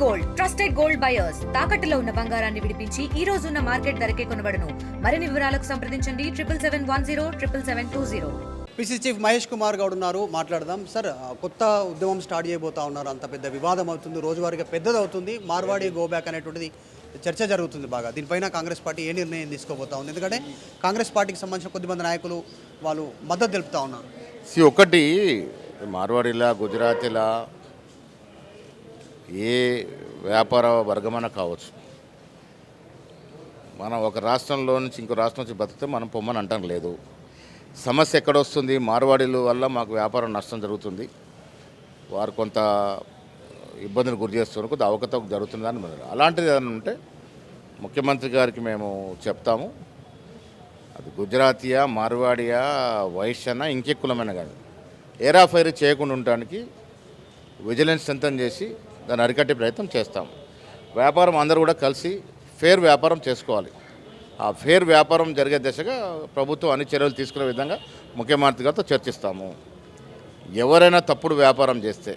Gold trusted gold buyers తాకట్టులో ఉన్న బంగారాన్ని విడిపించి ఈ రోజు ఉన్న మార్కెట్ ధరకే కొనబడును. మరిన్ని వివరాలకు సంప్రదించండి 77107720. పిసి చీఫ్ మహేష్ కుమార్ గౌడ్ ఉన్నారు, మాట్లాడదాం. సార్, కొత్త ఉద్యమం స్టార్ట్ చేయబోతా ఉన్నారు, అంత పెద్ద వివాదం అవుతుంది, రోజువారీగా పెద్దదవుతుంది, మార్వాడి గో బ్యాక్ అనేటువంటిది చర్చ జరుగుతుంది బాగా. దీనిపైన కాంగ్రెస్ పార్టీ ఏ నిర్ణయం తీసుకోబోతా ఉంది? ఎందుకంటే కాంగ్రెస్ పార్టీకి సంబంధించిన కొద్దిమంది నాయకులు వాళ్ళు మద్దతు తెలుపుతా ఉన్నారు. ఒకటి మార్వాడిలా గుజరాతీలా ఏ వ్యాపార వర్గమైనా కావచ్చు, మనం ఒక రాష్ట్రంలో నుంచి ఇంకో రాష్ట్రం నుంచి బతికితే మనం పొమ్మని అంటాం లేదు. సమస్య ఎక్కడొస్తుంది? మార్వాడీల వల్ల మాకు వ్యాపారం నష్టం జరుగుతుంది, వారు కొంత ఇబ్బందులు గురి చేస్తున్నారు, కొద్ది అవకతవక జరుగుతుంది అని. అలాంటిది ఏదైనా ఉంటే ముఖ్యమంత్రి గారికి మేము చెప్తాము. అది గుజరాతీయా, మార్వాడియా, వైశ్యనా, ఇంకే కులమైన కానీ ఏరాఫైరీ చేయకుండా ఉండడానికి విజిలెన్స్ స్ట్రెంథన్ చేసి దాన్ని అరికట్టే ప్రయత్నం చేస్తాం. వ్యాపారం అందరూ కూడా కలిసి ఫేర్ వ్యాపారం చేసుకోవాలి. ఆ ఫేర్ వ్యాపారం జరిగే దిశగా ప్రభుత్వం అన్ని చర్యలు తీసుకునే విధంగా ముఖ్యమంత్రి గారితో చర్చిస్తాము. ఎవరైనా తప్పుడు వ్యాపారం చేస్తే,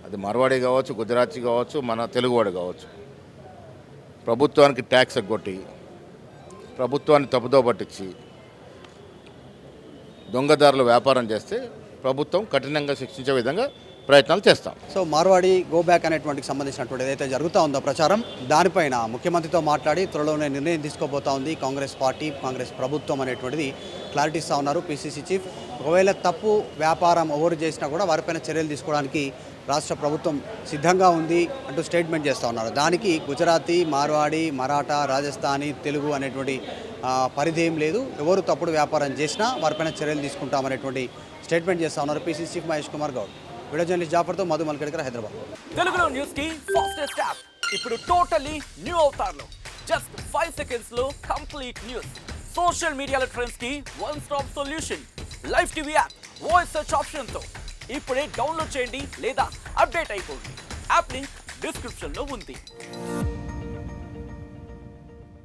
అది మార్వాడి కావచ్చు, గుజరాతీ కావచ్చు, మన తెలుగువాడు కావచ్చు, ప్రభుత్వానికి ట్యాక్స్ ఎగ్గొట్టి, ప్రభుత్వాన్ని తప్పుదో పట్టించి దొంగదారులు వ్యాపారం చేస్తే ప్రభుత్వం కఠినంగా శిక్షించే విధంగా ప్రయత్నాలు చేస్తాం. సో మార్వాడి గో బ్యాక్ అనేటువంటికి సంబంధించినటువంటి ఏదైతే జరుగుతూ ఉందో ప్రచారం, దానిపైన ముఖ్యమంత్రితో మాట్లాడి త్వరలోనే నిర్ణయం తీసుకోబోతా ఉంది కాంగ్రెస్ పార్టీ, కాంగ్రెస్ ప్రభుత్వం అనేటువంటిది క్లారిటీ ఇస్తూ ఉన్నారు పిసిసి చీఫ్. ఒకవేళ తప్పు వ్యాపారం ఎవరు చేసినా కూడా వారిపైన చర్యలు తీసుకోవడానికి రాష్ట్ర ప్రభుత్వం సిద్ధంగా ఉంది అంటూ స్టేట్మెంట్ చేస్తూ ఉన్నారు. దానికి గుజరాతీ, మార్వాడి, మరాఠా, రాజస్థానీ, తెలుగు అనేటువంటి పరిధి ఏం లేదు. ఎవరు తప్పుడు వ్యాపారం చేసినా వారిపైన చర్యలు తీసుకుంటామనేటువంటి స్టేట్మెంట్ చేస్తూ ఉన్నారు PCC chief Mahesh Kumar Goud. Video journalist జాఫర్తో మధు మల్కడ్కర్, హైదరాబాద్. తెలుగులో న్యూస్ కి ఫాస్టెస్ట్ యాప్ ఇప్పుడు టోటలీ న్యూ అవతార్లో. జస్ట్ 5 seconds లో కంప్లీట్ న్యూస్, సోషల్ మీడియాలో ట్రెండ్స్ కి one stop solution, live TV app, voice search option తో ఇప్పుడే డౌన్లోడ్ చేయండి లేదా అప్డేట్ అయిపోండి. యాప్ లింక్ డిస్క్రిప్షన్ లో ఉంది.